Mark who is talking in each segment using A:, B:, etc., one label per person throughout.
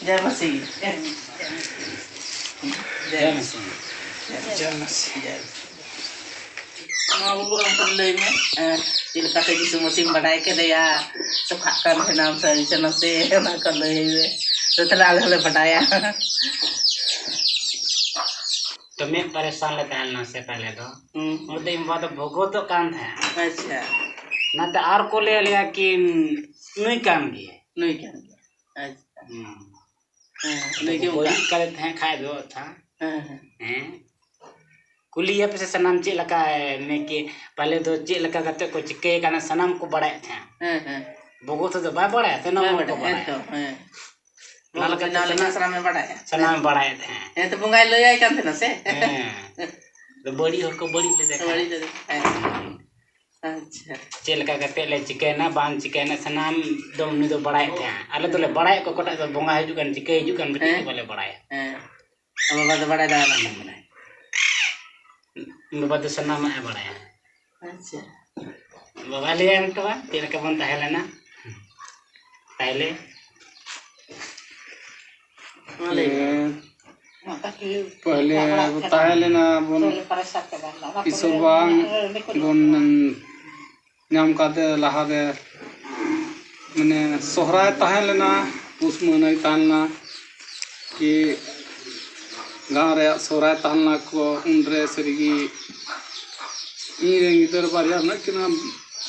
A: जय मसीह
B: जय मसीह
A: जय मसीह mau kurang perlu nya til kata Yesus Masih badai ke dia sukhakan naam sa chana se na kar le setelah le badaya
B: तो मैं परेशान लेते हैं ना से पहले तो मुझे इन बात भोगो तो काम था
A: अच्छा
B: ना तो आर को ले लिया कि नहीं काम किए
A: अच्छा
B: नहीं क्यों करते हैं खाए दो था हैं कुलिया पे से सनाम चे लगा है मैं कि पहले तो चे लगा करते को चिके का सनाम को बढ़ाए थे भोगो तो बाय बढ़ाए थे ना को बढ़ाए
A: नाल के नाल सनाम में बढ़ाया
B: सनाम बढ़ाए थे
A: ये तो बुंगाई ले आई कान थे ना से
B: तो बड़ी हो को बड़ी ले देखा
A: बड़ी ले अच्छा
B: चे लगा करते ले चिके ना बांग चिके ना सनाम दम नि तो बढ़ाए थे अले तो ले बढ़ाए को कोटा तो बुंगा हिजुकन चिके हिजुकन बिटी बोले बढ़ाए
A: अब बात बढ़ाए दा ना बढ़ाए
B: बाबा तो सनाम है बढ़ाया
A: अच्छा
B: बाबा ले आए तो तेरे के बन ताहे ना पहले
C: पहले बताए लेना बन ईश्वर बांग बन नाम काते लहा दे मने सोहराय ताहे लेना पुस मने तालना कि गाँव रे सोहराय तालना को उनरे सरिगी इन गिदर बारिया न कि ना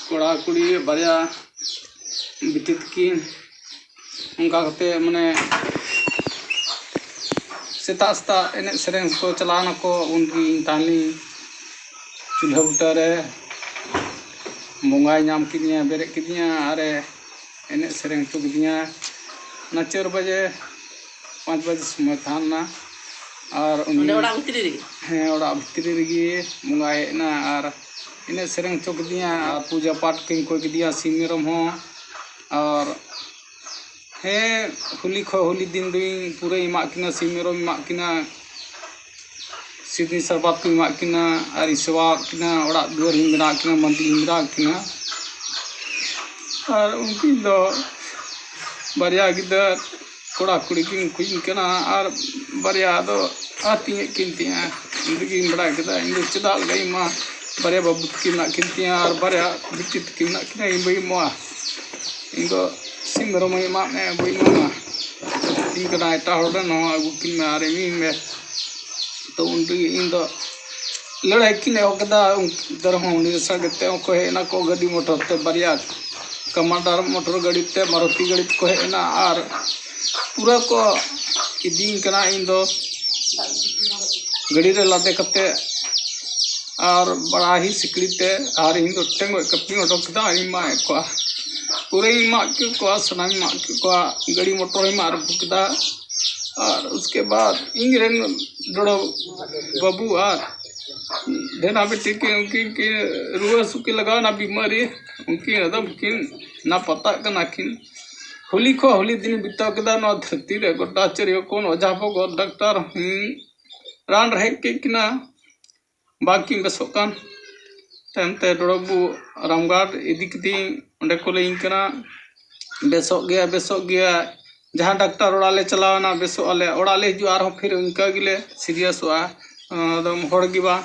C: कोड़ा कुड़ी बारिया बिटित की उनका कहते मने सेता सेता एने सेरें को चलाना को उनकी ताली चूल्हा बुटा रे मुंगाई नाम किदिया बेरे किदिया अरे एने सेरें तो किदिया ना 4 बजे 5 बजे समय थाना और उन्हें
A: ओड़ा भितरी रे
C: हैं ओड़ा भितरी रे मुंगाई ना और एने सेरें तो किदिया पूजा पाठ किन को किदिया सिमेरम हो और हे होली खो होली दिन दुई पूरे इमा किना सिमेरो इमा किना सिद्धि सरबत को इमा किना और इसवा किना ओड़ा दुआर हिंदरा किना मंदिर हिंदरा किना और उनकी दो बारिया गिदर कोड़ा कुड़ी किन कुइन किना और बारिया दो आती किनतिया जिंदगी बड़ा किदा इंदो चदा गई मा बारिया बाबू किना किनतिया और बारिया बिटित किना किना इबई मा इंदो सिमरो में मा में बोई मा इन कना एटा होड़ा न अगु किन में आरे मी में तो उनकी इन दो लड़ाई किने होकदा दर होनी सगते को है ना को गाड़ी मोटर ते बारिया कमांडर मोटर गाड़ी ते मारुति गाड़ी को है ना और पूरा को इदिन कना इन दो गाड़ी रे लादे कते और बड़ा ही सिकड़ी ते और इन दो टेंगो कपी मोटर कदा इमा को पूरे माँ को सनामी माँ को गाड़ी मोटर मार बुकदा और उसके बाद इंग्रेन डोड़ो बाबू और देना बेटी के उनकी रुआ सुखी लगा ना बीमारी उनकी एकदम किन ना पता करना किन होली को होली दिन बिता कदा ना धरती रे गोटा चरियो कौन ओझापो गो डॉक्टर रान रहे के किना बाकी बेसोकान तमते डोड़बू रामगढ़ इदिकती उन्हें को ले इनकना बेसोक गया जहाँ डॉक्टर ओड़ा ले चलावना बेसो आले ओड़ा ले जो आर फिर उनका गिले सीरियस हुआ दम होड़ गिबा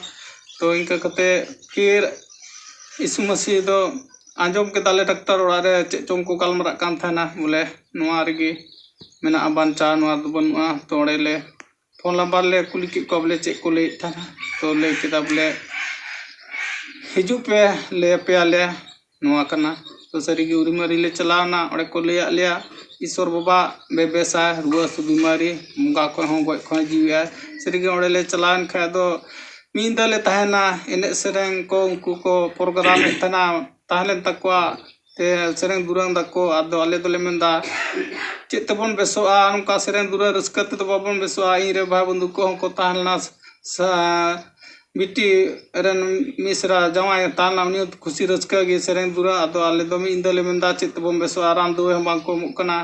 C: तो इनका कते फिर यीशु मसीह दो आंजम के दाले डॉक्टर ओड़ा रे चों को कलमरा कान था ना बोले नुआ रेगी मेना बांचा नुआ दो बनुआ तो ओड़े ले फोन नंबर ले कुली की को बोले चेक को ले था तो ले किदा बोले हिजू पे ले पे आले नुआ कना तो सरी की उरीमारी ले चलावना ओड़े को ले लिया ईश्वर बाबा बेबेसा रुआ सु बीमारी मुंगा को हो गय को जीवा सरी के ओड़े ले चलान खा दो मींदा ले तहना एने सेरेंग को उनको को प्रोग्राम तना ताहले तकवा ते सेरेंग दुरंग दको आदो आले दोले मेंदा चितबन बेसोआ उनका सेरेंग दुरा रस्कत तो बाबन बेसोआ इ रे भाई बंधु को ताहलना बिटी रन मिश्रा जवाई ताना उनी खुशी रस्का गे सेरेंग दुरा आदो आले दो इंदले मेंदा चितबन बेसो आराम दो हम बांको मुकना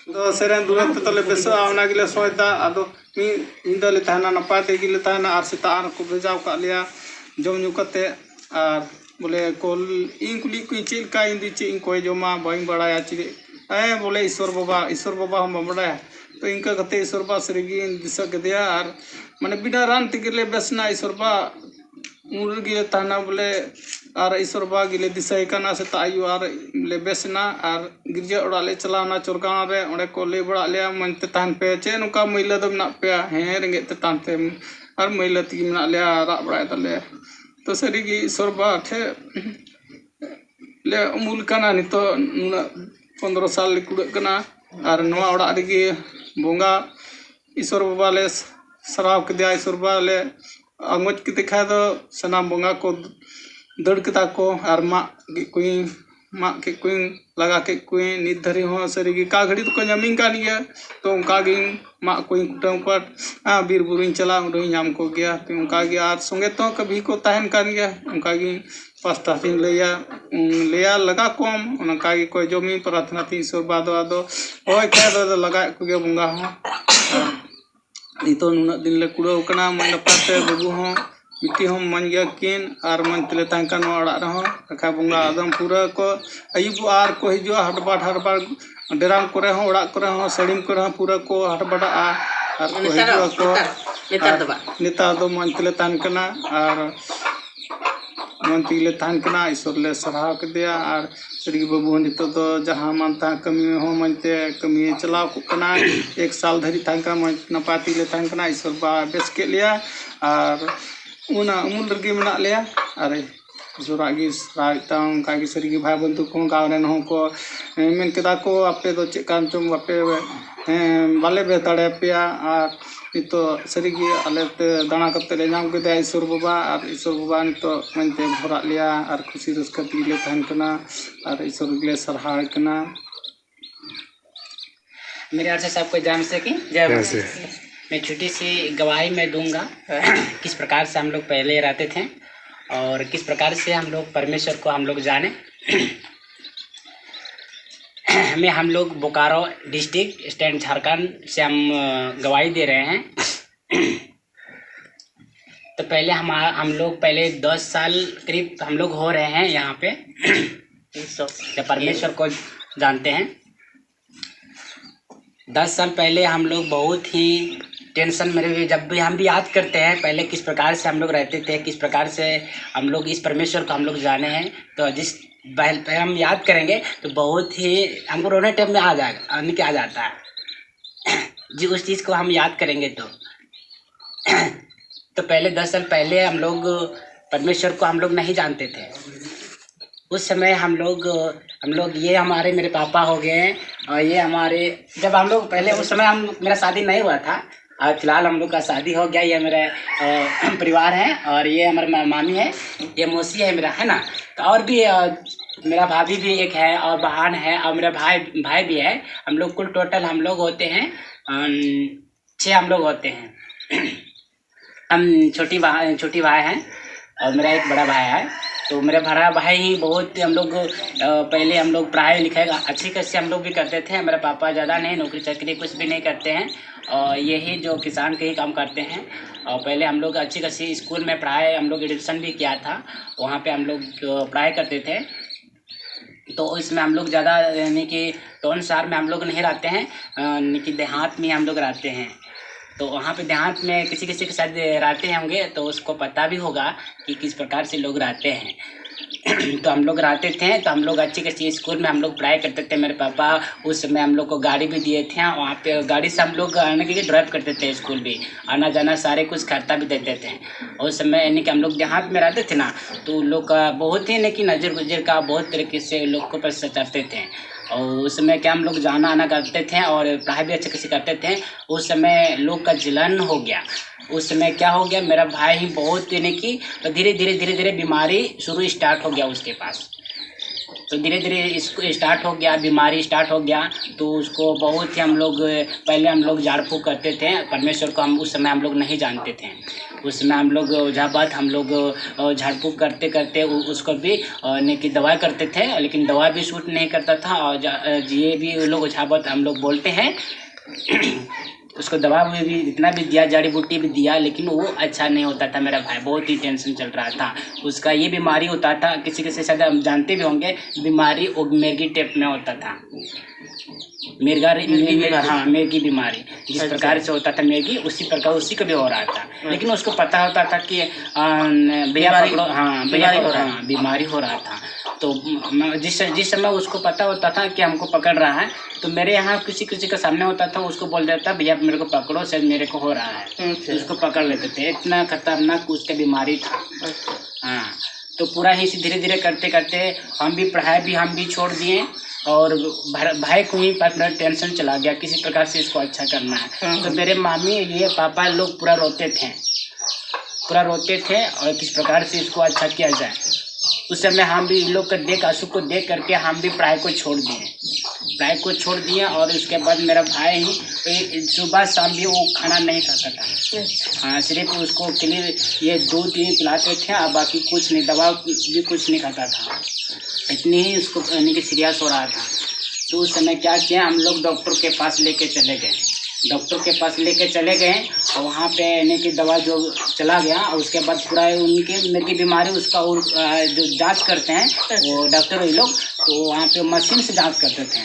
C: तो सेरेंग दुरा तले बेसो आवना गिले सोयदा आदो मी इंदले ताना नपा ते गिले ताना आर सितार को भेजाव का लिया जम नु कते आर बोले कोल इन कुली कुई चिल का इंदी ची इन कोई जमा बाई बड़ाया ची बोले ईश्वर बाबा हम बड़ा तो इनका कते ईश्वर बा सरिगी दिशा कदिया और माने बिना रान तिगिले बेसना ईश्वर बा उन गिले ताना बोले और ईश्वर बा गिले दिशा कना से तायु और ले बेसना और गिरजा ओड़ा ले चलावना चोरगांव रे ओंडे को ले बड़ा ले मनते तान पे चे नुका महिला दो मना पे हे रेंगे ते तानते और महिला ती मना ले रा बड़ा तले तो सरिगी ईश्वर बा ठे ले अमूल कना नितो 15 साल ले कुड़ कना और नवा ओड़ा रेगी बोंगा ईश्वर बाबा ले सराव कदिया ईश्वर बाबा ले अंगोज के दिखा दो सनाम बोंगा को दड़ के ताको और मा के कुई लगा के कुई नित धरी हो सरिगी का घड़ी तो को जमीन का निया तो उनका गी मा कोई कुटम पर बीर बुरुई चला उडई नाम को गया तो उनका गी आज संगे तो कभी को तहन कर गया उनका गी पास्ता तीन लेया लगा कम उनका गी कोई जमीन प्रार्थना तीन सौ बाद आदो ओय के दो लगा को गे बुंगा हो नितो नुना दिन ले कुड़ो कना मन पाते बबू हो मिट्टी हम मन गया किन और मन तले तांका नो अड़ा रहो रखा बुंगा आदम पूरा को अयुब आर को हिजो हटबाट डेराम करे हो ओड़ा करे हो सड़ीम करे हो पूरा को हटबाटा और को हिजो को नेतार दो मन तले तान कना और मन तले तान कना ईश्वर ले सराह के दिया और सड़ी बाबू नितो तो जहां मानता कमी हो मनते कमी चलाव को कना 1 साल धरी तांका मन नपाती ले तान कना ईश्वर बा बेस के लिया और उना अमूल रगी मना लिया अरे जोरागी रायता उनका की सरिगी भाई बंधु को गाँव रे हो को मेन केदा को आपे दो चे कान चुम बापे बाले बेताड़े पिया और नितो सरिगी आले ते दाना कते ले नाम के ईश्वर बाबा और ईश्वर बाबा नितो मनते भरा लिया और खुशी रस्का तिले तहन कना और ईश्वर गिले सरहाय कना
B: मेरे अर्थ से सबको जान सके जय मैं छोटी सी गवाही मैं दूंगा किस प्रकार से हम लोग पहले रहते थे और किस प्रकार से हम लोग परमेश्वर को हम लोग जाने। में हम लोग बोकारो डिस्ट्रिक्ट स्टैंड झारखंड से हम गवाही दे रहे हैं। तो पहले हम लोग पहले 10 साल करीब हम लोग हो रहे हैं यहाँ पे जब परमेश्वर को जानते हैं। 10 साल पहले हम लोग बहुत ही टेंशन में रहे, जब भी हम भी याद करते हैं पहले किस प्रकार से हम लोग रहते थे, किस प्रकार से हम लोग इस परमेश्वर को हम लोग जाने हैं। तो जिस पहले हम याद करेंगे तो बहुत ही हमको रोने टाइम में आ जाता है जी उस चीज़ को हम याद करेंगे तो पहले 10 साल पहले हम लोग परमेश्वर को हम लोग नहीं जानते थे। उस समय हम लोग ये हमारे मेरे पापा हो गए और ये हमारे जब हम लोग पहले उस समय मेरा शादी नहीं हुआ था और फिलहाल हम लोग का शादी हो गया। ये मेरा परिवार है और ये हमारे मामी है, ये मौसी है मेरा, है ना। तो और भी मेरा भाभी भी एक है और बहन है और मेरा भाई भी है। हम लोग कुल टोटल हम लोग होते हैं 6 हम लोग होते हैं। हम छोटी भाई हैं और मेरा एक बड़ा भाई है। तो मेरा बड़ा भाई ही बहुत हम लोग पहले हम लोग पढ़ाई लिखाई अच्छी खासी हम लोग भी करते थे। मेरे पापा ज़्यादा नहीं नौकरी चाकरी कुछ भी नहीं करते हैं और यही जो किसान के ही काम करते हैं। और पहले हम लोग अच्छी खासी स्कूल में पढ़ाई हम लोग एडमिशन भी किया था, वहाँ पे हम लोग पढ़ाई करते थे। तो इसमें हम लोग ज़्यादा यानी कि टाउन शहर में हम लोग नहीं रहते हैं, यानी कि देहात में हम लोग रहते हैं। तो वहाँ पे देहात में किसी के साथ रहते होंगे तो उसको पता भी होगा कि किस प्रकार से लोग रहते हैं। तो हम लोग रहते थे तो हम लोग अच्छी खासी स्कूल में हम लोग पढ़ाई करते थे। मेरे पापा उस समय हम लोग को गाड़ी भी दिए थे, वहाँ पे गाड़ी से हम लोग आने के लिए ड्राइव करते थे, स्कूल भी आना जाना सारे कुछ खर्चा भी देते थे। उस समय यानी कि हम लोग देहात में रहते थे ना, तो लोग का बहुत ही यानी कि नज़र गुजर का बहुत तरीके से लोग को पैसा चढ़ते थे। और उस समय क्या हम लोग जाना आना करते थे और पढ़ाई भी अच्छे खासी करते थे। उस समय लोग का जलन हो गया। उस समय क्या हो गया, मेरा भाई ही बहुत यानी कि तो धीरे धीरे बीमारी शुरू स्टार्ट हो गया उसके पास। तो धीरे धीरे इसको स्टार्ट हो गया, बीमारी स्टार्ट हो गया। तो उसको बहुत ही हम लोग पहले हम लोग झाड़ फूँक करते थे परमेश्वर को। हम उस समय हम लोग नहीं जानते थे। उस समय हम लोग ओझाबाद हम लोग झाड़ फूँक करते करते उसको भी यानी कि दवाई करते थे, लेकिन दवा भी सूट नहीं करता था। और ये भी लोग ओझाबाद हम लोग बोलते हैं। उसको दवा भी इतना भी दिया, जड़ी बूटी भी दिया, लेकिन वो अच्छा नहीं होता था। मेरा भाई बहुत ही टेंशन चल रहा था। उसका ये बीमारी होता था, किसी किसी शायद हम जानते भी होंगे, बीमारी वो मिर्गी टाइप में होता था। मिर्गी बीमारी जिस प्रकार से होता था मिर्गी, उसी प्रकार उसी को भी हो रहा था। लेकिन उसको पता होता था कि भैया बीमारी हो रहा था। तो जिस समय उसको पता होता था कि हमको पकड़ रहा है, तो मेरे यहाँ किसी किसी के सामने होता था, उसको बोल देता भैया मेरे को पकड़ो, शायद मेरे को हो रहा है। तो उसको पकड़ लेते थे। इतना खतरनाक उसका बीमारी था। हाँ, तो पूरा ही धीरे धीरे करते करते हम भी पढ़ाई भी हम भी छोड़ दिए, और भाई को ही अपना टेंशन चला गया, किसी प्रकार से इसको अच्छा करना है। तो मेरे मामी ये पापा लोग पूरा रोते थे और किस प्रकार से इसको अच्छा किया जाए। उस समय हम भी इन लोग का आंसू को देख करके हम भी पढ़ाई को छोड़ दिए। और उसके बाद मेरा भाई ही सुबह शाम भी वो खाना नहीं खाता था। हाँ, सिर्फ उसको के लिए ये दूध ही पिलाते थे, और बाकी कुछ नहीं, दवा भी कुछ नहीं खाता था। इतनी ही उसको यानी कि सीरियस हो रहा था। तो उस समय क्या किया, हम लोग डॉक्टर के पास लेके चले गए। और वहाँ पे यानी कि दवा जो चला गया, और उसके बाद पूरा मेरी बीमारी उसका जो जांच करते हैं वो डॉक्टर ये लोग, तो वहाँ पे मशीन से जांच करते थे।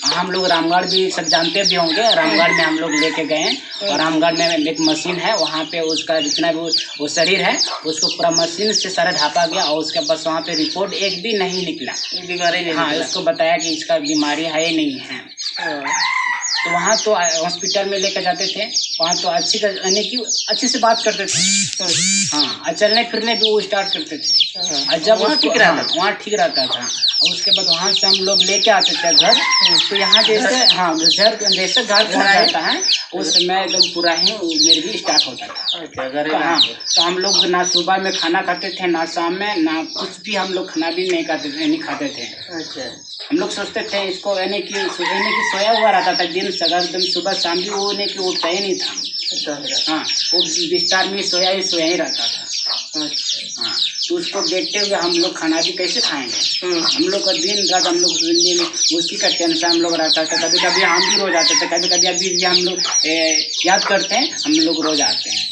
B: हम लोग रामगढ़ भी सब जानते भी होंगे, रामगढ़ में हम लोग लेके गए। और रामगढ़ में एक मशीन है, वहाँ पे उसका जितना भी वो शरीर है उसको पूरा मशीन से सारा ढापा गया, और उसके बाद वहाँ पे रिपोर्ट एक भी नहीं निकला, बीमारी नहीं। हाँ, उसको बताया कि इसका बीमारी है ही नहीं है। तो वहाँ तो हॉस्पिटल में लेकर जाते थे, वहाँ तो अच्छी से बात करते थे। हाँ, चलने फिरने भी वो स्टार्ट करते थे। और जब वहाँ ठीक रहता था। और उसके बाद वहाँ से हम लोग लेके आते थे घर। तो यहाँ जैसे घर पहुँच जाता है, उस समय एकदम पूरा ही मिर्गी स्टार्ट होता था। हाँ, तो हम लोग ना सुबह में खाना खाते थे, ना शाम में, ना कुछ भी हम लोग खाना भी नहीं खाते थे। हम लोग सोचते थे इसको यानी कि सोया हुआ रहता था दिन सगर, एकदम सुबह शाम भी वो नहीं कि उठता ही नहीं था। हाँ, वो बिस्तर में सोया ही रहता था। हाँ, तो उसको देखते हुए हम लोग खाना भी कैसे खाएंगे। हम लोग का दिन रात हम लोग उसी का टेंशन हम लोग रहता था। कभी कभी हम भी रो जाते थे, कभी कभी अभी भी हम लोग याद करते हैं, हम लोग रो जाते हैं।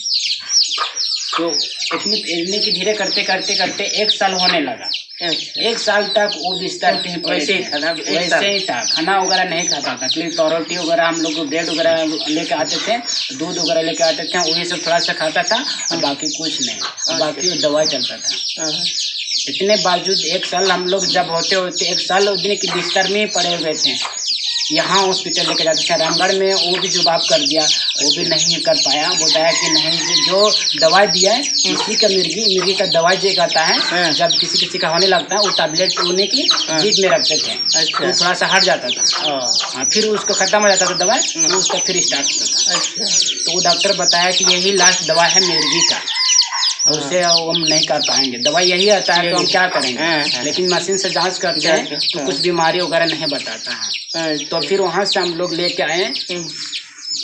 B: तो इतनी की धीरे करते 1 साल होने लगा। 1 साल तक वो बिस्तर पे वैसे ही था, खाना वगैरह नहीं खाता था। तो रोटी वगैरह हम लोग ब्रेड वगैरह लेके आते थे, दूध वगैरह लेके आते थे, वही सब थोड़ा सा खाता था, और बाकी कुछ नहीं, बाकी दवाई चलता था। इतने बावजूद 1 साल हम लोग जब होते 1 साल दिन की बिस्तर में ही पड़े हुए थे। यहाँ हॉस्पिटल लेके जाते थे रामगढ़ में, वो भी जवाब कर दिया, वो भी नहीं कर पाया। बताया कि नहीं, जो दवाई दिया है उसी का मिर्गी का दवाई जो आता है, जब किसी का होने लगता है, वो टैबलेट उन्हें की जीभ में रखते थे। तो थोड़ा सा हट जाता था। हाँ, फिर उसको खत्म हो जाता था दवाई, तो उसका फिर स्टार्ट होता था। तो वो डॉक्टर बताया कि यही लास्ट दवा है मिर्गी का, उससे हम नहीं कर पाएंगे, दवाई यही आता है, तो हम क्या करेंगे। लेकिन मशीन से जांच करते हैं तो कुछ बीमारी वगैरह नहीं बताता है। तो फिर वहाँ से हम लोग लेके आए।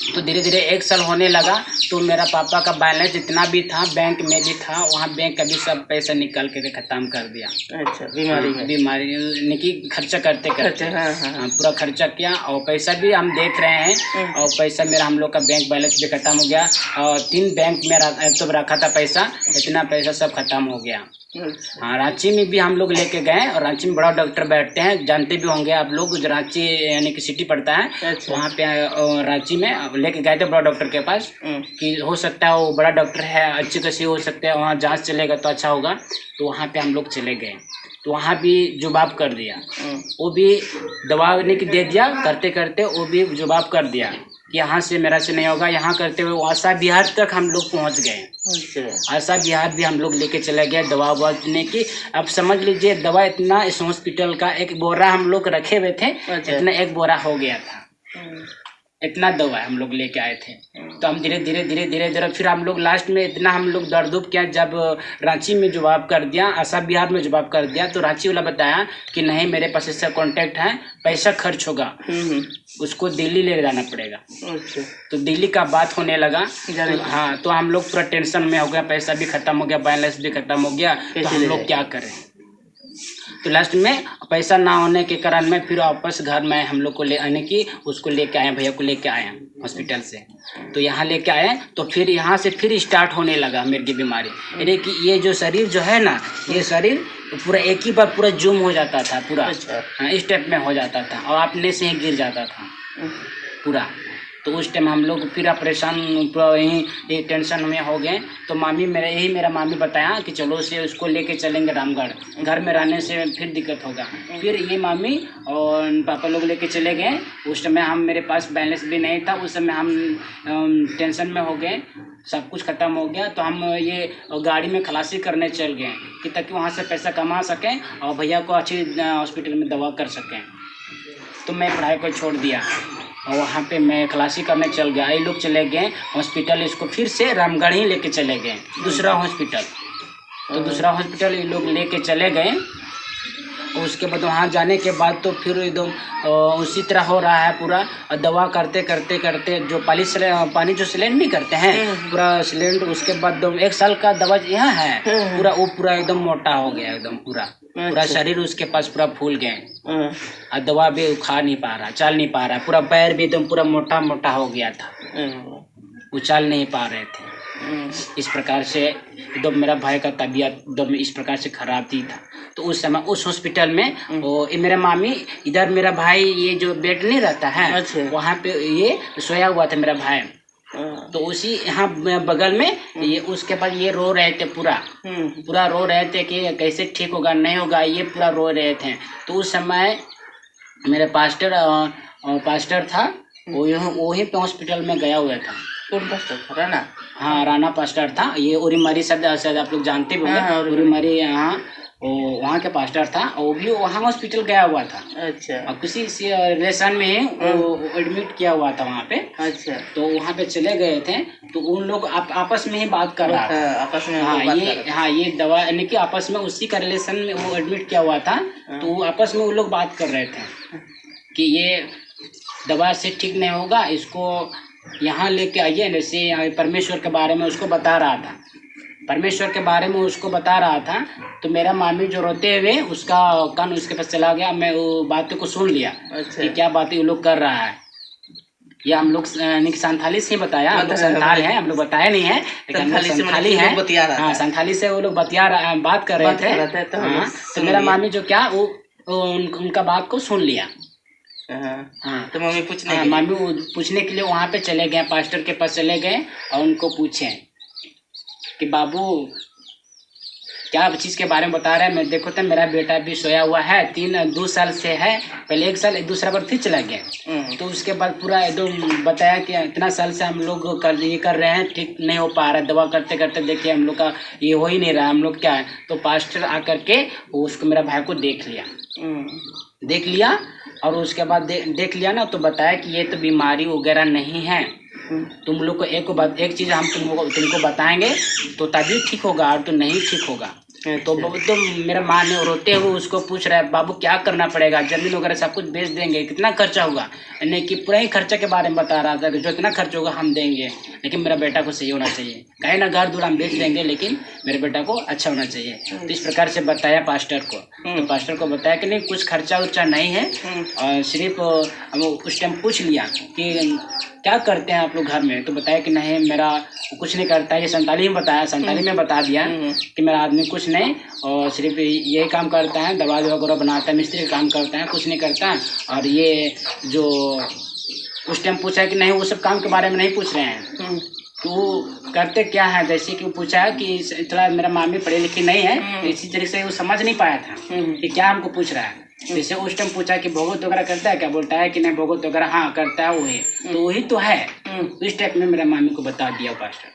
B: तो धीरे धीरे 1 साल होने लगा। तो मेरा पापा का बैलेंस जितना भी था बैंक में भी था, वहाँ बैंक का भी सब पैसा निकाल के ख़त्म कर दिया। अच्छा, बीमारी की खर्चा करते पूरा खर्चा किया। और पैसा भी हम देख रहे हैं, और पैसा मेरा हम लोग का बैंक बैलेंस भी ख़त्म हो गया। और 3 बैंक में तो रखा था पैसा, इतना पैसा सब खत्म हो गया। हाँ, रांची में भी हम लोग लेके गए, और रांची में बड़ा डॉक्टर बैठते हैं, जानते भी होंगे आप लोग, जो रांची यानी कि सिटी पड़ता है। वहाँ पे रांची में लेके गए थे बड़ा डॉक्टर के पास, कि हो सकता है वो बड़ा डॉक्टर है, अच्छी कैसी हो सकता है, वहाँ जांच चलेगा तो अच्छा होगा। तो वहाँ पे हम लोग चले गए, तो वहाँ भी जवाब कर दिया। वो भी दवा दे दिया, करते वो भी जवाब कर दिया कि यहाँ से मेरा से नहीं होगा। यहाँ करते हुए आशा बिहार तक हम लोग पहुँच गए। आशा बिहार भी हम लोग लेके चले गए दवा देने की। अब समझ लीजिए, दवा इतना इस हॉस्पिटल का 1 बोरा हम लोग रखे हुए थे, इतना 1 बोरा हो गया था। इतना दवा हम लोग लेके आए थे। तो हम धीरे धीरे फिर हम लोग लास्ट में इतना हम लोग दर्द किया, जब रांची में जवाब कर दिया, आशा बिहार में जवाब कर दिया, तो रांची वाला बताया कि नहीं, मेरे पास इससे कॉन्टेक्ट है, पैसा खर्च होगा, उसको दिल्ली ले जाना पड़ेगा। तो दिल्ली का बात होने लगा। तो हाँ, तो हम लोग पूरा टेंशन में हो गया, पैसा भी खत्म हो गया, बैलेंस भी खत्म हो गया। तो हम लोग क्या करें। तो लास्ट में पैसा ना होने के कारण में फिर वापस घर में हम लोग को ले आने की उसको लेके आए, भैया को लेके आए हॉस्पिटल से। तो यहाँ लेके आए तो फिर यहाँ से फिर स्टार्ट होने लगा मेरे की बीमारी। यानी कि ये जो शरीर जो है ना, ये शरीर पूरा एक ही बार पूरा जूम हो जाता था पूरा। हाँ, इस टाइप में हो जाता था और अपने से ही गिर जाता था पूरा। तो उस टाइम हम लोग फिर परेशान पूरा यही टेंशन में हो गए। तो मेरा मामी बताया कि चलो से उसको लेके चलेंगे रामगढ़, घर में रहने से फिर दिक्कत होगा। फिर ये मामी और पापा लोग लेके चले गए। उस समय मेरे पास बैलेंस भी नहीं था, उस समय हम टेंशन में हो गए, सब कुछ ख़त्म हो गया। तो हम ये गाड़ी में खलासी करने चल गए कि ताकि वहाँ से पैसा कमा सकें और भैया को अच्छी हॉस्पिटल में दवा कर सकें। तो मैं पढ़ाई को छोड़ दिया और वहाँ पे मैं खलासी करने चल गया। ये लोग चले गए हॉस्पिटल, इसको फिर से रामगढ़ ही लेके चले गए, दूसरा हॉस्पिटल। तो दूसरा हॉस्पिटल ये लोग लेके चले गए। उसके बाद वहाँ जाने के बाद तो फिर एकदम उसी तरह हो रहा है पूरा। दवा करते करते करते जो पानी जो सिलेंड नहीं करते हैं पूरा सिलेंड, उसके बाद 1 साल का दवा यहाँ है पूरा, वो पूरा एकदम मोटा हो गया एकदम पूरा शरीर उसके पास पूरा फूल गए और दवा भी खा नहीं पा रहा, चल नहीं पा रहा, पूरा पैर भी एकदम पूरा मोटा मोटा हो गया था, वो चल नहीं पा रहे थे। इस प्रकार से एकदम मेरा भाई का तबीयत एकदम इस प्रकार से खराब थी था। तो उस समय उस हॉस्पिटल में वो मेरा मामी, इधर मेरा भाई ये जो बेड नहीं रहता है वहाँ पे ये सोया हुआ था मेरा भाई। तो उसी यहाँ बगल में ये उसके पास ये रो रहे थे पूरा रो रहे थे कि कैसे ठीक होगा नहीं होगा, ये पूरा रो रहे थे। तो उस समय मेरे पास्टर था वहीं पे हॉस्पिटल में गया हुआ था।
A: कौन पास्टर था? राणा?
B: हाँ, राणा पास्टर था। ये उरीमरी शायद आप लोग जानते होंगे, उरीमरी यहाँ वहाँ के पास्टर था। वो भी वहाँ हॉस्पिटल गया हुआ था।
A: अच्छा।
B: और किसी रिलेशन में वो एडमिट किया हुआ था वहाँ पे।
A: अच्छा।
B: तो वहाँ पे चले गए थे तो उन लोग आपस में ही बात कर रहा था,
A: आपस में।
B: ये दवा यानी कि आपस में उसी का रिलेशन में वो एडमिट किया हुआ था। तो आपस में वो लोग बात कर रहे थे कि ये दवा से ठीक नहीं होगा, इसको यहाँ लेके आइए। जैसे परमेश्वर के बारे में उसको बता रहा था, परमेश्वर के बारे में उसको बता रहा था। तो मेरा मामी जो रोते हुए उसका कान उसके पास चला गया। मैं वो बातों को सुन लिया। अच्छा। कि क्या बातें वो लोग कर रहा है। या हम लोग संथाली से ही बताया, हम लोग संथाल हैं, हम लोग बताया नहीं है लेकिन संथाली है। हाँ, संथाली से वो लोग बात कर रहे थे। तो मेरा मामी जो क्या वो उनका बात को सुन लिया।
A: हाँ, तो मामी
B: पूछने के लिए वहाँ पे चले गए, पास्टर के पास चले गए और उनको पूछे कि बाबू क्या चीज़ के बारे में बता रहे हैं। मैं देखो तो मेरा बेटा भी सोया हुआ है, 2 साल से है, पहले 1 साल दूसरा बार फिर चला गया। तो उसके बाद पूरा एकदम बताया कि इतना साल से हम लोग ये कर रहे हैं, ठीक नहीं हो पा रहा है, दवा करते करते देखिए हम लोग का ये हो ही नहीं रहा, हम लोग क्या है। तो पास्टर आकर के उसको मेरा भाई को देख लिया और उसके बाद देख लिया ना, तो बताया कि ये तो बीमारी वगैरह नहीं है, तुम लोग को एक चीज़ हम तुमको बताएंगे तो तभी ठीक होगा और तो नहीं ठीक होगा। तो मेरा माँ ने रोते हुए उसको पूछ रहा है, बाबू क्या करना पड़ेगा, जमीन वगैरह सब कुछ बेच देंगे, कितना खर्चा होगा। यानी कि पूरा ही खर्चे के बारे में बता रहा था कि जो इतना खर्च होगा हम देंगे, लेकिन मेरा बेटा को सही होना चाहिए। कहीं ना घर दूर हम बेच देंगे लेकिन मेरे बेटा को अच्छा होना चाहिए। तो इस प्रकार से बताया पास्टर को। तो पास्टर को बताया कि नहीं कुछ खर्चा उर्चा नहीं है, और सिर्फ उस टाइम पूछ लिया कि क्या करते हैं आप लोग घर में। तो बताया कि नहीं मेरा कुछ नहीं करता है। ये संताली में बताया, संताली में बता दिया कि मेरा आदमी कुछ नहीं और सिर्फ यही काम करता है, दवा वगैरह बनाता है, मिस्त्री का काम करता है, कुछ नहीं करता है। और ये जो उस टाइम पूछा कि नहीं वो सब काम के बारे में नहीं पूछ रहे हैं, तो करते क्या है। जैसे कि वो पूछा कि थोड़ा मेरा मामी पढ़ी लिखी नहीं है, इसी तरीके से वो समझ नहीं पाया था कि क्या हमको पूछ रहा है। जैसे उस टाइम पूछा कि भोगत वगैरह करता है क्या, बोलता है कि नहीं भोगत वगैरह हाँ करता है, वही तो वही तो है। इस टाइप में मेरा मामी को बता दिया पास्टर।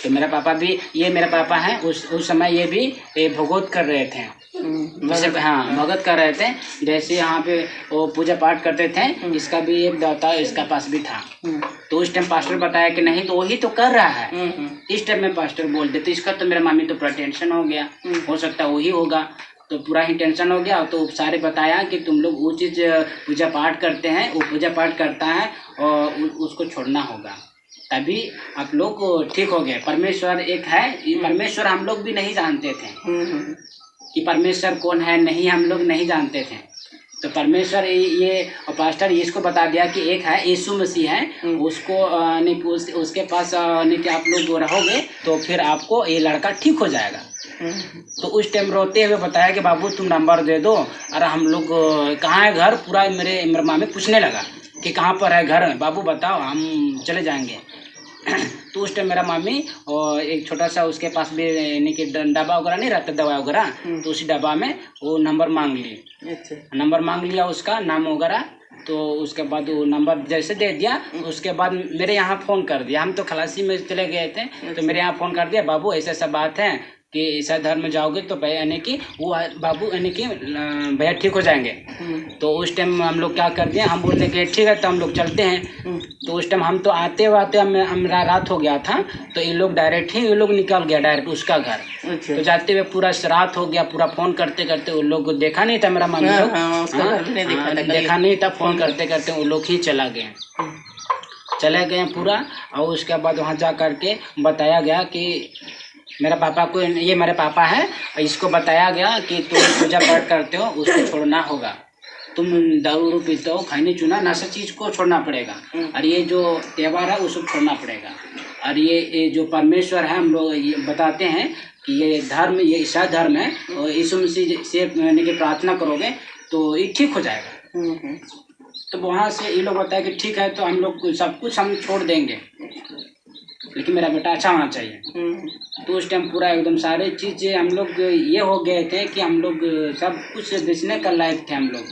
B: तो मेरा पापा भी, ये मेरा पापा है, उस समय ये भी भोगत कर रहे थे। हाँ, भगत कर रहे थे। जैसे यहाँ पे वो पूजा पाठ करते थे, इसका भी एक दाता इसका पास भी था। तो उस टाइम पास्टर बताया कि नहीं तो वही तो कर रहा है। इस टाइम में पास्टर बोलते तो इसका तो मेरा मामी तो पूरा टेंशन हो गया, हो सकता है वही होगा। तो पूरा ही टेंशन हो गया। तो सारे बताया कि तुम लोग वो चीज़ पूजा पाठ करते हैं, वो पूजा पाठ करता है और उसको छोड़ना होगा, तभी आप लोग ठीक हो गए। परमेश्वर एक है, परमेश्वर हम लोग भी नहीं जानते थे। कि परमेश्वर कौन है, नहीं हम लोग नहीं जानते थे। तो परमेश्वर ये और पास्टर इसको बता दिया कि एक है यीशु मसीह है, उसको उसके पास कि आप लोग रहोगे तो फिर आपको ये लड़का ठीक हो जाएगा। तो उस टाइम रोते हुए बताया कि बाबू तुम नंबर दे दो, और हम लोग कहाँ है घर, पूरा मेरे मामी पूछने लगा कि कहाँ पर है घर, बाबू बताओ हम चले जाएंगे। तो उस टाइम मेरा मामी और एक छोटा सा उसके पास भी यानी कि डब्बा वगैरह नहीं रहता, दवा वगैरह, तो उसी डब्बा में वो नंबर मांग ली। अच्छा। नंबर मांग लिया, उसका नाम वगैरह, तो उसके बाद वो नंबर जैसे दे दिया, उसके बाद मेरे यहाँ फ़ोन कर दिया। हम तो खलासी में चले गए थे, तो मेरे यहाँ फ़ोन कर दिया, बाबू ऐसा सब बात है कि ईसाई धर्म में जाओगे तो भैया यानी कि वो बाबू यानी कि भैया ठीक हो जाएंगे। तो उस टाइम हम लोग क्या कर दिए, हम बोलते कि ठीक है तो हम लोग चलते हैं। तो उस टाइम हम तो आते हमारा रात हो गया था, तो ये लोग डायरेक्ट ही ये लोग निकल गया डायरेक्ट उसका घर। तो जाते हुए पूरा रात हो गया, पूरा फ़ोन करते करते वो लोग देखा नहीं था, मेरा मम्मी लोग देखा नहीं था, फ़ोन करते करते वो लोग ही चले गए पूरा। और उसके बाद वहाँ जा करके बताया गया कि मेरा पापा को, ये मेरे पापा है, इसको बताया गया कि तुम पूजा पाठ करते हो उसको छोड़ना होगा, तुम दारू पीते हो, खाने चुना नशा चीज़ को छोड़ना पड़ेगा, और ये जो त्यौहार है उसको छोड़ना पड़ेगा। और ये जो परमेश्वर है, हम लोग ये बताते हैं कि ये धर्म, ये ईसाई धर्म है, और यीशु मसीह से यानी कि प्रार्थना करोगे तो ये ठीक हो जाएगा। तो वहाँ से ये लोग बताया कि ठीक है तो हम लोग सब कुछ हम छोड़ देंगे, लेकिन मेरा बेटा अच्छा होना चाहिए। तो उस टाइम पूरा एकदम सारे चीज़ें हम लोग ये हो गए थे कि हम लोग सब कुछ बेचने का लायक थे हम लोग।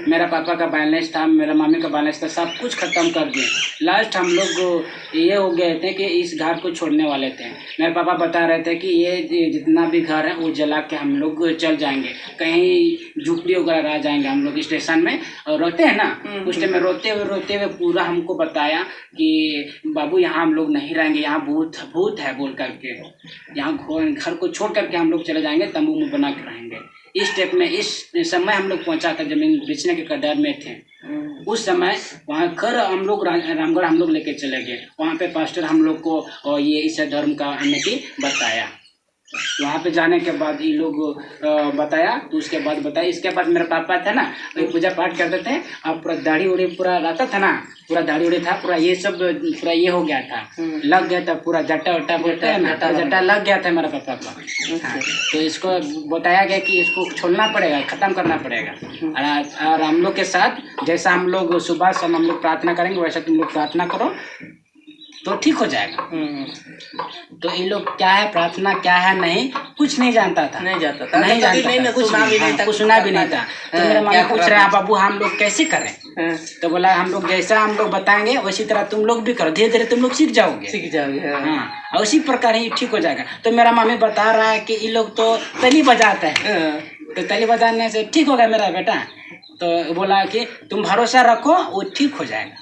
B: मेरा पापा का बैलेंस था, मेरा मम्मी का बैलेंस था, सब कुछ ख़त्म कर दिए। लास्ट हम लोग ये हो गए थे कि इस घर को छोड़ने वाले थे। मेरे पापा बता रहे थे कि ये जितना भी घर है वो जला के हम लोग चल जाएंगे, कहीं झुपड़ी वगैरह रह जाएंगे हम लोग स्टेशन में। और रोते हैं ना, उस टाइम में रोते हुए पूरा हमको बताया कि बाबू यहाँ हम लोग नहीं रहेंगे, यहाँ भूत है बोल करके, यहाँ घर को छोड़ करके हम लोग चले जाएंगे, तंबू में बना के रहेंगे। इस स्टेप में इस समय हम लोग पहुंचा था, जमीन बेचने के कगार में थे। उस समय वहाँ घर हम लोग रामगढ़ हम लोग लेके चले गए। वहाँ पे पास्टर हम लोग को और ये ईसाई धर्म का यानी कि बताया। वहाँ पे जाने के बाद ये लोग बताया, तो उसके बाद बताया। इसके बाद मेरे पापा थे ना, वो पूजा पाठ करते थे, और पूरा दाढ़ी उड़ी पूरा रहता था ना, पूरा दाढ़ी उड़ी था, पूरा ये सब पूरा ये हो गया था, लग गया था पूरा जट्टा वट्टा बोलते हैं ना, जट्टा लग गया था मेरे पापा को। तो इसको बताया गया कि इसको छोड़ना पड़ेगा, ख़त्म करना पड़ेगा। और हम लोग के साथ जैसा हम लोग सुबह शाम हम लोग प्रार्थना करेंगे वैसा तुम लोग प्रार्थना करो तो ठीक हो जाएगा। तो ये लोग क्या है, प्रार्थना क्या है, नहीं कुछ नहीं जानता था, नहीं जानता था, कुछ सुना भी नहीं था। तो मेरा मम्मी पूछ रहा है बाबू हम लोग कैसे करें, तो बोला हम लोग जैसा हम लोग बताएंगे वैसी तरह तुम लोग भी करो, धीरे धीरे तुम लोग सीख जाओगे। हाँ, और उसी प्रकार ही ठीक हो जाएगा। तो मेरा मम्मी बता रहा है कि ये लोग तो तली बजाते हैं, तो तली बजाने से ठीक होगा मेरा बेटा। तो बोला कि तुम भरोसा रखो वो ठीक हो जाएगा।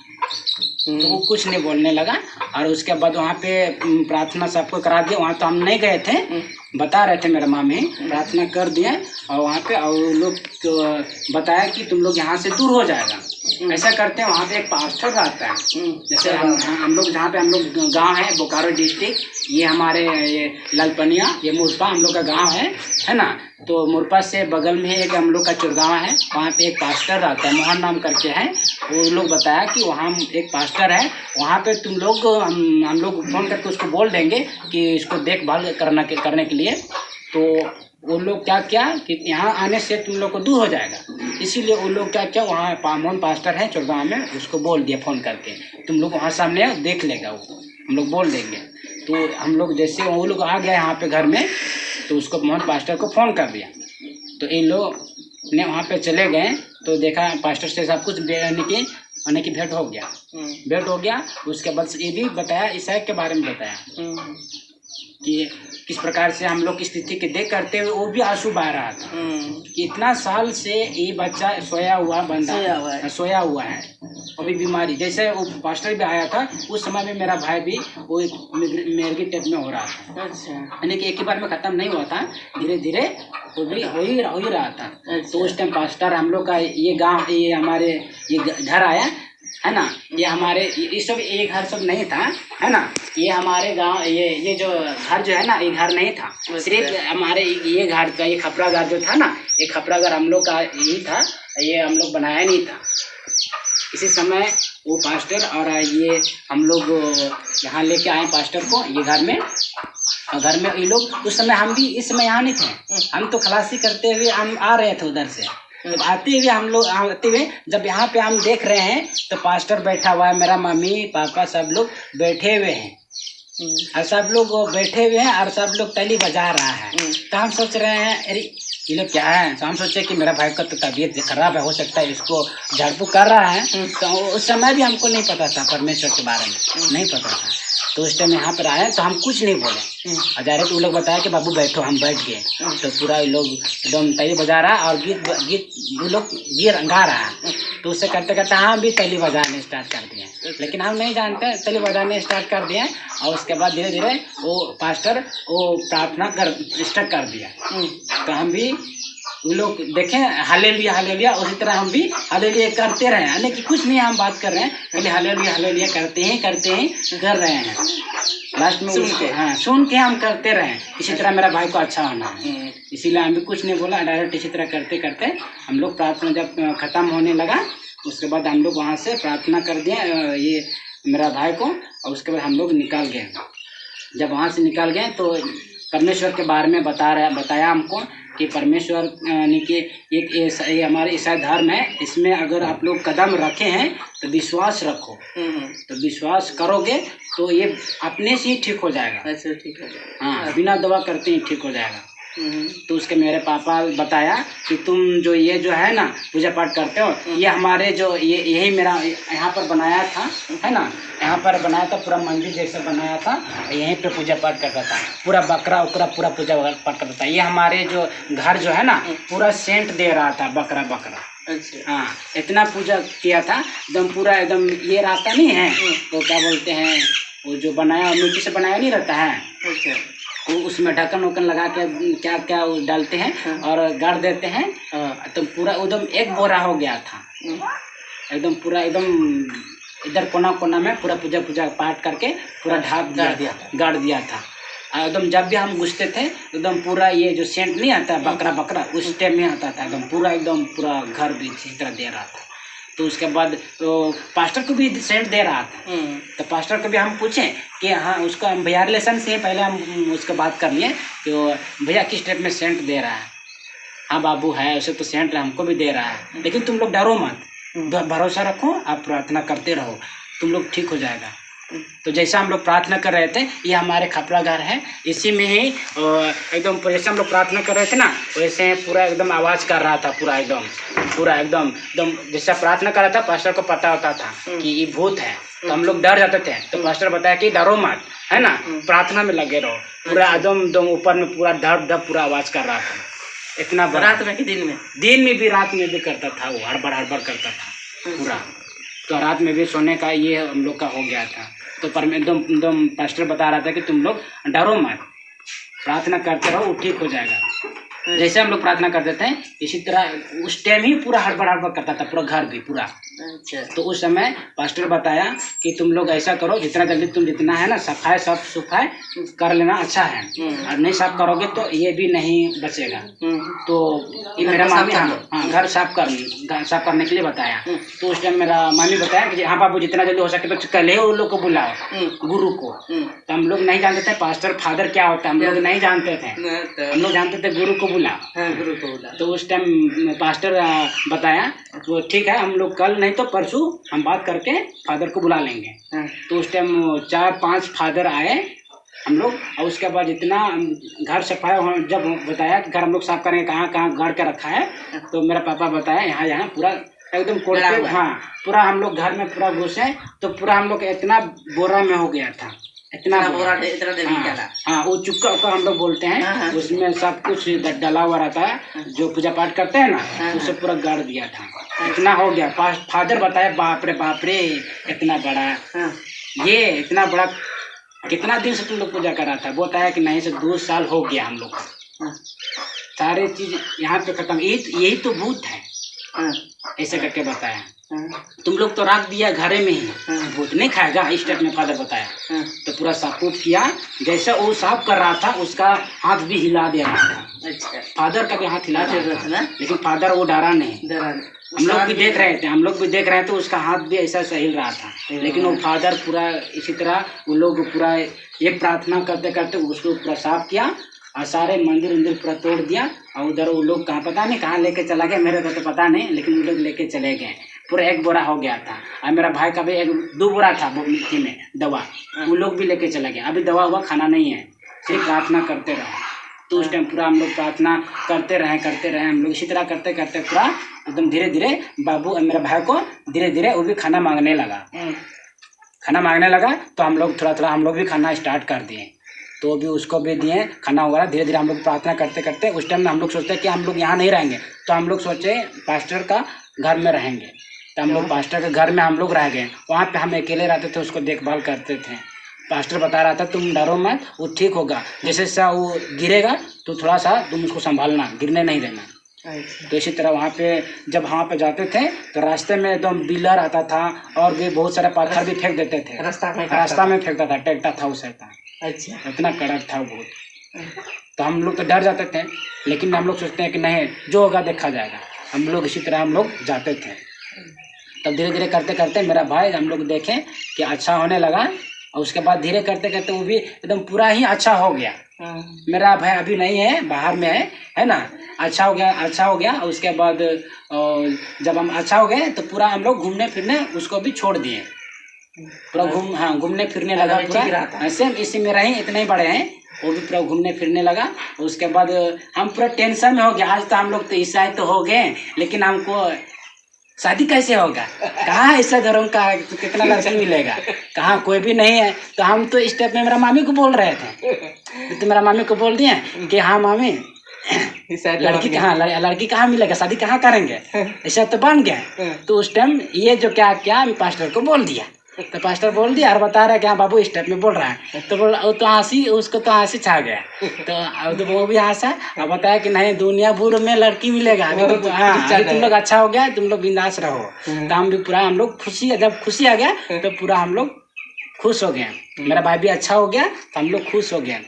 B: तो वो कुछ नहीं बोलने लगा। और उसके बाद वहाँ पे प्रार्थना सबको करा दिया। वहाँ तो हम नहीं गए थे, बता रहे थे मेरा मामी, प्रार्थना कर दिए। और वहाँ पे और लोग तो बताया कि तुम लोग यहाँ से दूर हो जाएगा, ऐसा करते हैं। वहाँ पे एक पास्टर रहता है, जैसे हम लोग जहाँ पे हम लोग गांव है बोकारो डिस्ट्रिक्ट, ये हमारे ये लालपनिया, ये मुरपा हम लोग का गांव है ना। तो मुरपा से बगल में एक हम लोग का चुरगांव है, वहाँ पे एक पास्टर रहता है, मोहन नाम करके है। वो लोग बताया कि वहाँ एक पास्टर है, वहाँ पे तुम लोग हम लोग फ़ोन करके उसको बोल देंगे कि इसको देखभाल करने के लिए। तो वो लोग क्या किया कि यहाँ आने से तुम लोग को दूर हो जाएगा, इसीलिए वो लोग क्या किया, वहाँ मोहन पास्टर है चुरगांव में, उसको बोल दिया फ़ोन करके तुम लोग वहाँ सामने देख लेगा, वो हम लोग बोल देंगे। तो हम लोग जैसे वो लोग आ गया यहाँ पे घर में, तो उसको मोहन पास्टर को फ़ोन कर दिया। तो इन लोग ने वहाँ पे चले गए, तो देखा पास्टर से सब कुछ आने की भेंट हो गया। उसके बाद ये भी बताया, ईसाई के बारे में बताया कि किस प्रकार से हम लोग की स्थिति के देख करते हुए वो भी आंसू बहा रहा था कि इतना साल से ये बच्चा सोया हुआ है अभी बीमारी। जैसे वो पास्टर भी आया था उस समय में मेरा भाई भी वो मिर्गी टाइप में हो रहा था। अच्छा, यानी कि एक ही बार में ख़त्म नहीं हुआ था, धीरे धीरे वो भी हो ही रहा था। तो उस टाइम पास्टर हम लोग का ये गाँव, ये हमारे ये घर आया, है ना। ये हमारे ये सब ये घर सब नहीं था, है ना। ये हमारे गांव ये जो घर जो है ना, ये घर नहीं था, सिर्फ हमारे ये घर का ये खपरा घर जो था ना, ये खपरा घर हम लोग का यही था, ये हम लोग बनाया नहीं था। इसी समय वो पास्टर और ये हम लोग यहाँ लेके आए पास्टर को ये घर में, और घर में ये लोग उस समय हम भी इस समय यहाँ नहीं थे, हम तो खलासी करते हुए हम आ रहे थे उधर से। तो आते हुए हम लोग आते हुए जब यहाँ पे हम देख रहे हैं तो पास्टर बैठा हुआ है, मेरा मम्मी पापा सब लोग बैठे हुए हैं, और सब लोग बैठे हुए हैं और सब लोग ताली बजा रहा है। तो हम सोच रहे हैं अरे ये लोग क्या है, तो हम सोचे कि मेरा भाई का तो तबीयत खराब है, हो सकता है इसको झाड़ फूक कर रहा है। तो उस समय भी हमको नहीं पता था परमेश्वर के बारे में, नहीं पता था। तो उस टाइम यहाँ पर आए तो हम कुछ नहीं बोले, और डायरेक्ट वो लोग बताया कि बाबू बैठो, हम बैठ गए। तो पूरा ये लोग एकदम ताली बजा रहा है और गीत वो लोग गा रहा है। तो उससे करते करते हम भी ताली बजाने स्टार्ट कर दिए, लेकिन हम नहीं जानते, ताली बजाने स्टार्ट कर दिए। और उसके बाद धीरे धीरे वो पास्टर वो प्रार्थना स्टार्ट कर दिया। तो हम भी वो लोग देखें हालेलुया, उसी तरह हम भी हालेलुया करते रहे, यानी कि कुछ नहीं हम बात कर रहे हैं, खाली हालेलुया करते हैं कर रहे हैं। लास्ट में उसके सुन के हम करते रहे, इसी तरह मेरा भाई को अच्छा होना है, इसीलिए हम भी कुछ नहीं बोला, डायरेक्ट इसी तरह करते करते हम लोग प्रार्थना जब खत्म होने लगा, उसके बाद हम लोग वहाँ से प्रार्थना कर दिए ये मेरा भाई को, और उसके बाद हम लोग निकल गए। जब वहाँ से निकल गए तो परमेश्वर के बारे में बताया हमको कि परमेश्वर यानी कि ये हमारे ईसाई धर्म है, इसमें अगर आप लोग कदम रखे हैं तो विश्वास रखो, तो विश्वास करोगे तो ये अपने से ही ठीक हो जाएगा।
A: अच्छा, ठीक है।
B: हाँ, बिना दवा करते ही ठीक हो जाएगा। तो उसके मेरे पापा बताया कि तुम जो ये जो है ना पूजा पाठ करते हो, ये हमारे जो यही मेरा यहाँ पर बनाया था, है ना, यहाँ पर बनाया था, पूरा मंदिर जैसा बनाया था, यहीं पे पूजा पाठ करता था, पूरा बकरा उकरा पूरा पूजा पाठ करता था। ये हमारे जो घर जो है ना पूरा सेंट दे रहा था, बकरा।
A: अच्छा।
B: हाँ, इतना पूजा किया था, एकदम पूरा एकदम ये रास्ता नहीं है वो क्या बोलते हैं, वो जो बनाया मिट्टी से बनाया नहीं रहता है,
A: अच्छा,
B: वो उसमें ढक्कन वक्कन लगा के क्या क्या डालते हैं और गाड़ देते हैं। तो पूरा एकदम एक बोरा हो गया था, एकदम पूरा एकदम इधर कोना में पूरा पूजा पाठ करके पूरा गाड़ दिया था। एकदम जब भी हम घुसते थे एकदम पूरा ये जो सेंट नहीं आता बकरा उस टाइम में आता था, एकदम पूरा घर भी इसी तरह दे रहा था। तो उसके बाद तो पास्टर को भी सेंट दे रहा था। तो पास्टर को भी हम पूछे कि हाँ उसका भैया रिलेशन से पहले हम उसका बात कर लिए कि भैया किस टाइप में सेंट दे रहा है। हाँ बाबू है, उसे तो सेंट हमको भी दे रहा है, लेकिन तुम लोग डरो मत, भरोसा रखो, आप प्रार्थना करते रहो, तुम लोग ठीक हो जाएगा। तो जैसा हम लोग प्रार्थना कर रहे थे, ये हमारे खपरा घर है, इसी में ही एकदम जैसे हम लोग प्रार्थना कर रहे थे ना वैसे पूरा एकदम आवाज़ कर रहा था, पूरा एकदम जैसा प्रार्थना कर रहा था। पास्टर को पता होता था कि ये भूत है, तो हम लोग डर जाते थे। तो पास्टर बताया कि डरो मत, है ना, प्रार्थना में लगे रहो। पूरा एकदम ऊपर में पूरा धप पूरा आवाज़ कर रहा था, इतना
A: रात में कि दिन में
B: भी रात में भी करता था, वो हड़बड़ करता था पूरा। तो रात में भी सोने का ये हम लोग का हो गया था। तो एकदम पास्टर बता रहा था कि तुम लोग डरो मत, प्रार्थना करते रहो, वो ठीक हो जाएगा। जैसे हम लोग प्रार्थना करते थे इसी तरह उस टाइम ही पूरा हड़बड़ करता था, पूरा घर भी पूरा।
A: अच्छा।
B: तो उस समय पास्टर बताया कि तुम लोग ऐसा करो, जितना जल्दी तुम जितना है ना सफाई कर लेना अच्छा है, और नहीं साफ करोगे तो ये भी नहीं बचेगा। तो ये मेरा मामी हाँ घर साफ करने के लिए बताया। तो उस टाइम मेरा मामी बताया कि हाँ बाबू जितना जल्दी हो सके तो कल ही उन लोग को बुलाओ, गुरु को। तो हम लोग नहीं जानते थे पास्टर फादर क्या होता है, हम लोग नहीं जानते थे, हम लोग जानते थे गुरु को बुलाओ। तो उस टाइम पास्टर बताया तो ठीक है, हम लोग कल नहीं तो परसों हम बात करके फादर को बुला लेंगे। तो उस टाइम 4-5 फादर आए हम लोग, और उसके बाद जितना घर सफाई जब बताया कि घर हम लोग साफ करेंगे, कहाँ गाड़ के रखा है, तो मेरा पापा बताया यहाँ पूरा एकदम कोड़े, हाँ पूरा हम लोग घर में पूरा घुसे तो पूरा हम लोग इतना बोरा में हो गया था, इतना बोरा। हाँ वो चुक्का हम लोग बोलते हैं, उसमें सब कुछ डाला हुआ रहता है, जो पूजा पाठ करते हैं ना उसे पूरा गाड़ दिया था, इतना हो गया। फादर बताया बाप रे इतना बड़ा, ये इतना बड़ा कितना दिन से तुम लोग पूजा कर रहा था। बोलता है कि नहीं से 2 साल हो गया हम लोग, सारे चीज यहाँ पे खत्म, यही तो भूत है, ऐसे करके बताया। तुम लोग तो रख दिया घरे में ही, भूत नहीं खाएगा, इस टाइप में फादर बताया। तो पूरा साफ उफ किया, जैसे वो साफ कर रहा था उसका हाथ भी हिला दिया था।
A: अच्छा,
B: फादर का भी हाथ हिला दिया था, लेकिन फादर वो डरा नहीं। हम लोग भी देख रहे थे, उसका हाथ भी ऐसा हिल रहा था, लेकिन वो फादर पूरा इसी तरह वो लोग पूरा एक प्रार्थना करते करते उसको पूरा साफ किया और सारे मंदिर उंदिर पूरा तोड़ दिया। और उधर वो लोग कहाँ पता नहीं कहाँ लेके चला गया, मेरे को तो पता नहीं, लेकिन वो लोग लेके चले गए। पूरा 1 बोरा हो गया था, और मेरा भाई का भी 2 बोरा था वो मिट्टी में दवा, वो लोग भी लेके चले गए। अभी दवा हुआ खाना नहीं है, सिर्फ प्रार्थना करते रहे। तो उस टाइम पूरा हम लोग प्रार्थना करते रहे हम लोग। इसी तरह करते करते पूरा एकदम धीरे धीरे बाबू मेरे भाई को धीरे धीरे वो भी खाना मांगने लगा। तो हम लोग थोड़ा हम लोग भी खाना स्टार्ट कर दिए, तो भी उसको भी दिए खाना वगैरह। धीरे धीरे हम लोग प्रार्थना करते करते उस टाइम में हम लोग सोचते कि हम लोग यहाँ नहीं रहेंगे, तो हम लोग सोचे पास्टर का घर में रहेंगे। तो हम लोग पास्टर के घर में हम लोग रह गए। वहाँ पे हम अकेले रहते थे, उसको देखभाल करते थे। पास्टर बता रहा था तुम डरो मत, वो ठीक होगा, जैसे सा वो गिरेगा तो थोड़ा सा तुम उसको संभालना, गिरने नहीं देना। तो इसी तरह वहाँ पे जब वहाँ पे जाते थे तो रास्ते में एकदम बिलर आता था और भी बहुत सारे पत्थर भी फेंक देते थे, रास्ता में फेंकता था, टेकता था उसे था। अच्छा, इतना कड़क था बहुत। तो हम लोग तो डर जाते थे, लेकिन हम लोग सोचते हैं कि नहीं, जो होगा देखा जाएगा। हम लोग इसी तरह हम लोग जाते थे। तब धीरे धीरे करते करते मेरा भाई हम लोग देखें कि अच्छा होने लगा, और उसके बाद धीरे करते करते वो भी एकदम पूरा ही अच्छा हो गया। मेरा भाई अभी नहीं है, बाहर में है ना, अच्छा हो गया। और उसके बाद जब हम अच्छा हो गए तो पूरा हम लोग घूमने फिरने उसको भी छोड़ दिए। पूरा घूमने फिरने लगा, पूरा सेम इसी में रहे, इतने ही बड़े हैं, वो भी पूरा घूमने फिरने लगा। उसके बाद हम पूरा टेंशन में हो गया, आज तो हम लोग तो ईसाई तो हो गए, लेकिन हमको शादी कैसे होगा, कहाँ ऐसा धर्म का कितना लड़का मिलेगा, कहाँ कोई भी नहीं है। तो हम तो इस टाइप में मेरा मामी को बोल रहे थे, तो मेरा मामी को बोल दिए कि हाँ मामी, लड़की कहाँ मिलेगा, शादी कहाँ करेंगे, ऐसा तो बन गया। तो उस टाइम ये जो क्या पास्टर को बोल दिया, तो पास्टर बोल दिया और बता रहा है कि हाँ बाबू इस टाइप में बोल रहा है। तो बोल उसको तो हंसी छा गया। तो वो भी हंसा और बताया कि नहीं, दुनिया भर में लड़की मिलेगा, अभी तुम लोग अच्छा हो गया, तुम लोग बिंदास रहो। तो हम भी पूरा हम लोग जब खुशी आ गया तो पूरा हम लोग खुश हो गए। मेरा भाई भी अच्छा हो गया तो हम लोग खुश हो गए।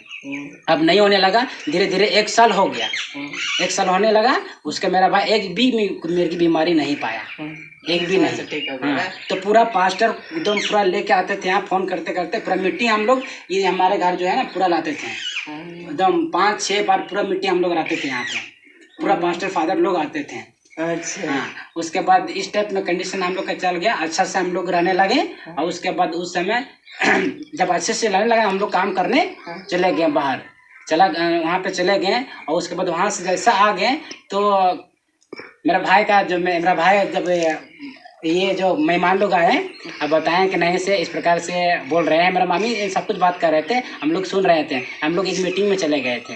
B: अब नहीं होने लगा, धीरे धीरे 1 साल हो गया, 1 साल होने लगा। उसके मेरा भाई एक भी मेरे की बीमारी नहीं पाया, एक भी नहीं। तो पूरा पास्टर एकदम पूरा लेके आते थे यहाँ, फोन करते करते पूरा मिट्टी हम लोग ये हमारे घर जो है ना पूरा लाते थे, एकदम 5-6 बार पूरा मिट्टी हम लोग लाते थे यहाँ पे, पूरा पास्टर फादर लोग आते थे। अच्छा, हाँ। उसके बाद इस टाइप में कंडीशन हम लोग का चल गया, अच्छा से हम लोग रहने लगे। और उसके बाद उस समय जब अच्छे से रहने लगा, हम लोग काम करने चले गए बाहर, वहाँ पे चले गए। और उसके बाद वहाँ से जैसा आ गए तो मेरा भाई जब ये जो मेहमान लोग आए अब बताएं कि नहीं से इस प्रकार से बोल रहे हैं, मेरा मामी सब कुछ बात कर रहे थे, हम लोग सुन रहे थे। हम लोग एक मीटिंग में चले गए थे,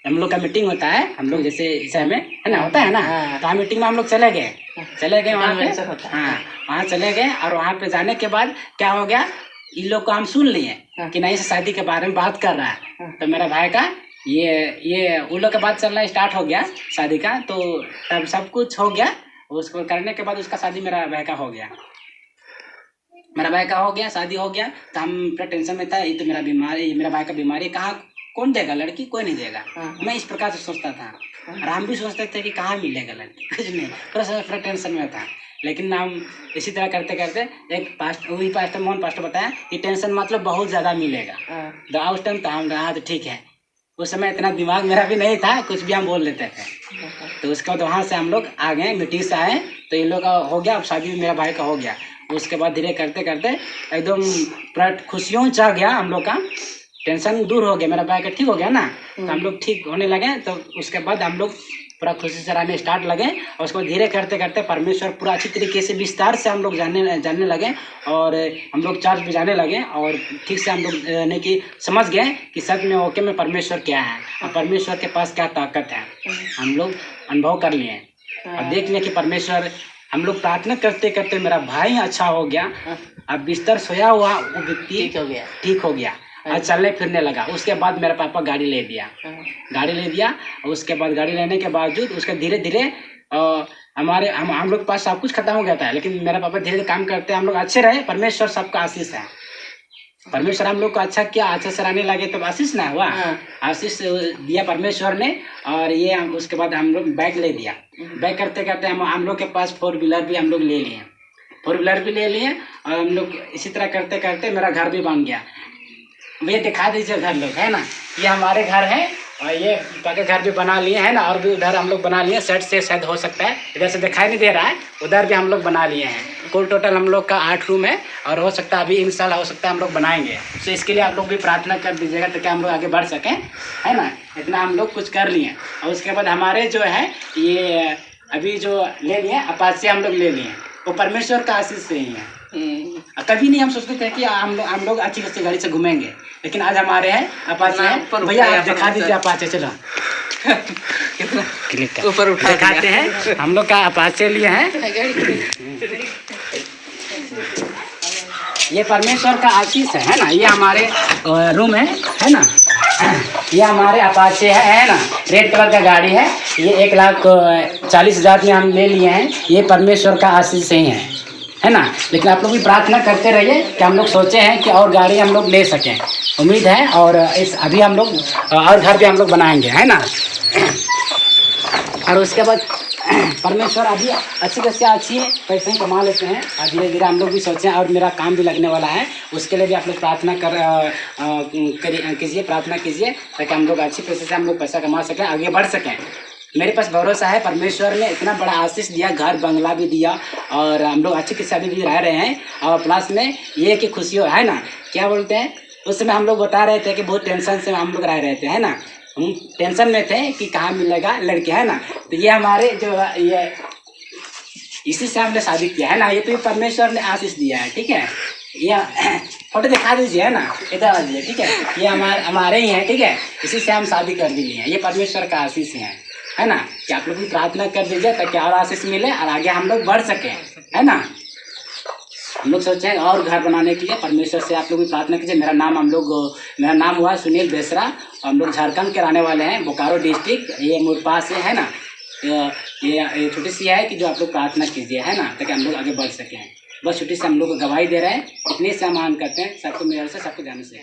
B: हम लोग का मीटिंग होता है, हम लोग जैसे इस में है ना, होता है ना, तो मीटिंग में हम लोग चले गए वहाँ पे। हाँ, वहाँ चले गए और वहाँ पे जाने के बाद क्या हो गया, इन लोग को हम सुन लिए कि नहीं से शादी के बारे में बात कर रहा है। तो मेरा भाई का ये उन लोग का बात चलना स्टार्ट हो गया शादी का। तो तब सब कुछ हो गया, उसको करने के बाद उसका शादी मेरा भाई का हो गया, शादी हो गया। तो हम पूरा टेंशन में था, ये तो मेरा भाई का बीमारी, कहाँ कौन देगा लड़की, कोई नहीं देगा। मैं इस प्रकार से सोचता था, और हम भी सोचते थे कि कहाँ मिलेगा लड़की, कुछ नहीं, पूरा टेंशन में था। लेकिन हम इसी तरह करते करते एक पास्टर मोहन पास्टर बताया कि टेंशन मतलब बहुत ज़्यादा मिलेगा। तो उस टाइम तो हम कहा तो ठीक है, उस समय इतना दिमाग मेरा भी नहीं था, कुछ भी हम बोल लेते थे। तो उसके बाद वहाँ से हम लोग आ गए, मीटिंग से आए, तो इन लोग का हो गया, अब शादी भी मेरा भाई का हो गया। उसके बाद धीरे करते करते एकदम पूरा खुशियों चाह गया, हम लोग का टेंशन दूर हो गया, मेरा भाई का ठीक हो गया ना। तो हम लोग ठीक होने लगे। तो उसके बाद हम लोग पूरा खुशी से रहने स्टार्ट लगे, और उसको धीरे करते करते परमेश्वर पूरा अच्छी तरीके से विस्तार से हम लोग जानने लगे, और हम लोग चर्च भी जाने लगे, और ठीक से हम लोग यानी कि समझ गए कि सच में ओके में परमेश्वर क्या है और परमेश्वर के पास क्या ताकत है। हम लोग अनुभव कर लिए और देख लिए कि परमेश्वर, हम लोग प्रार्थना करते करते मेरा भाई अच्छा हो गया। अब बिस्तर सोया हुआ वो व्यक्ति ठीक हो गया और चलने फिरने लगा। उसके बाद मेरे पापा गाड़ी ले दिया, और उसके बाद गाड़ी लेने के बावजूद उसका धीरे धीरे हमारे हम लोग के पास सब कुछ खत्म हो गया था, लेकिन मेरा पापा धीरे धीरे काम करते हैं, हम लोग अच्छे रहे। परमेश्वर सबका आशीष है। परमेश्वर हम लोग को अच्छा किया, अच्छा सराहने लगे तो आशीष ना हुआ। आशीष दिया परमेश्वर ने। और ये उसके बाद हम लोग बाइक ले दिया। बाइक करते करते हम लोग के पास 4 व्हीलर भी हम लोग ले लिए। 4 व्हीलर भी ले लिए और हम लोग इसी तरह करते करते मेरा घर भी बन गया। भैया दिखा दीजिए घर लोग, है ना। ये हमारे घर है और ये पक्के घर भी बना लिए है ना। और भी उधर हम लोग बना लिए, सेट से शायद हो सकता है, इधर से दिखाई नहीं दे रहा है, उधर भी हम लोग बना लिए हैं। कुल टोटल हम लोग का 8 रूम है और हो सकता है अभी इंशाल्लाह हो सकता है हम लोग बनाएंगे। तो इसके लिए आप लोग भी प्रार्थना कर दीजिएगा ताकि हम लोग आगे बढ़ सकें, है ना। इतना हम लोग कुछ कर लिए। और उसके बाद हमारे जो है ये अभी जो ले लिए अपाचे हम लोग ले लिए, वो परमेश्वर का आशीष से ही है। कभी नहीं हम सोचते थे कि हम लोग अच्छी अच्छी गाड़ी से घूमेंगे, लेकिन आज हमारे हैं अपाचे हैं। भैया आप दिखा दीजिए अपाचे, चलो ऊपर उठा दिखाते हैं। हम लोग का अपाचे लिए हैं। ये परमेश्वर का आशीष है ना। ये हमारे रूम है ना। ये हमारे अपाचे है ना, रेड कलर का गाड़ी है। ये 1,40,000 में हम ले लिए हैं। ये परमेश्वर का आशीष ही है ना। लेकिन आप लोग भी प्रार्थना करते रहिए कि हम लोग सोचे हैं कि और गाड़ी हम लोग ले सकें, उम्मीद है। और अभी हम लोग और घर भी हम लोग बनाएंगे, है ना। और उसके बाद परमेश्वर अभी अच्छी पैसे कमा लेते हैं और धीरे धीरे हम लोग भी सोचें। और मेरा काम भी लगने वाला है, उसके लिए भी आप लोग प्रार्थना कीजिए, प्रार्थना कीजिए ताकि हम लोग अच्छी पैसे से हम लोग पैसा कमा सकें, आगे बढ़ सकें। मेरे पास भरोसा है, परमेश्वर ने इतना बड़ा आशीष दिया, घर बंगला भी दिया और हम लोग अच्छे किस्से भी रह रहे हैं। और प्लस में ये कि खुशी है ना, क्या बोलते हैं, उस समय हम लोग बता रहे थे कि बहुत टेंशन से हम लोग रह रहे थे, है ना। हम टेंशन में थे कि कहाँ मिलेगा लड़के, है ना। तो ये हमारे जो ये इसी से हमने शादी किया, है ना। ये तो परमेश्वर ने आशीष दिया है, ठीक है। ये फोटो दिखा दीजिए, है ना, इधर आ जाइए, ठीक है। ये हमारे ही हैं, ठीक है। इसी से हम शादी कर दी हैं। ये परमेश्वर का आशीष है ना। कि आप लोग भी प्रार्थना कर दीजिए ताकि और आशीष मिले और आगे हम लोग बढ़ सकें, है ना। हम लोग सोचे हैं और घर बनाने के लिए परमेश्वर से आप लोग भी प्रार्थना कीजिए। मेरा नाम हुआ सुनील बेसरा। हम लोग झारखंड के रहने वाले हैं, बोकारो डिस्ट्रिक्ट, ये मुरपा से, है ना। ये छोटी सी है कि जो आप लोग प्रार्थना कीजिए, है ना, ताकि हम लोग आगे बढ़ सकें। बस छोटी सी हम लोग को गवाही दे रहे हैं, इतने से हम मान करते हैं। सबको मेरे से सबको जाने से।